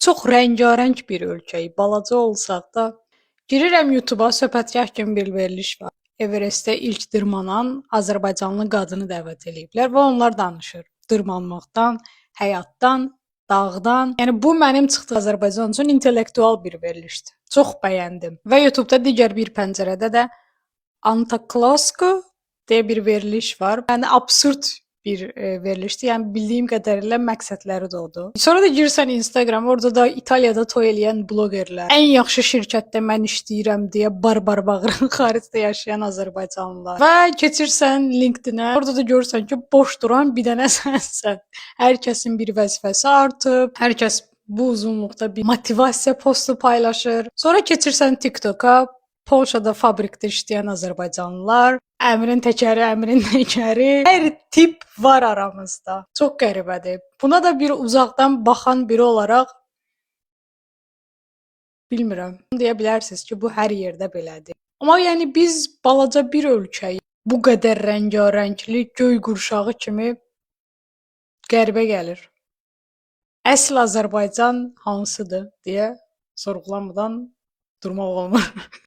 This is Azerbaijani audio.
Çox rəngarəng bir ölkəyik, balaca olsaq da. Girirəm YouTube-a, söhbətgah kimi bir veriliş var. Everestə ilk dırmanan Azərbaycanlı qadını dəvət eləyiblər və onlar danışır dırmanmaqdan, həyatdan, dağdan. Yəni bu mənim çıxdı Azərbaycan üçün intellektual bir verilişdir. Çox bəyəndim. Və YouTube-da digər bir pəncərədə də Antaklosko deyə bir veriliş var. Yəni absurd bir verilişdir. Yəni bildiyim qədərilə məqsədləri də odur. Sonra da girsən Instagram, orada da İtaliyada toy eləyən bloqerlər, ən yaxşı şirkətdə mən işləyirəm deyə bar-bar bağıran xaricdə yaşayan azərbaycanlılar. Və keçirsən LinkedIn-ə, orada da görürsən ki, boş duran bir dənə sənsən. Hər kəsin bir vəzifəsi artıb, hər kəs bu uzunluqda bir motivasiya postu paylaşır. Sonra keçirsən TikTok-a, Polşada fabrikdə işləyən azərbaycanlılar, əmrin təkəri, əmrin təkəri, hər tip var aramızda. Çox qəribədir. Buna da bir uzaqdan baxan biri olaraq bilmirəm. Deyə bilərsiniz ki, bu hər yerdə belədir. Amma yəni biz balaca bir ölkəyik. Bu qədər rəngarəngli göy qurşağı kimi qəribə gəlir. Əsl Azərbaycan hansıdır deyə sorğulamadan durmaq olmur.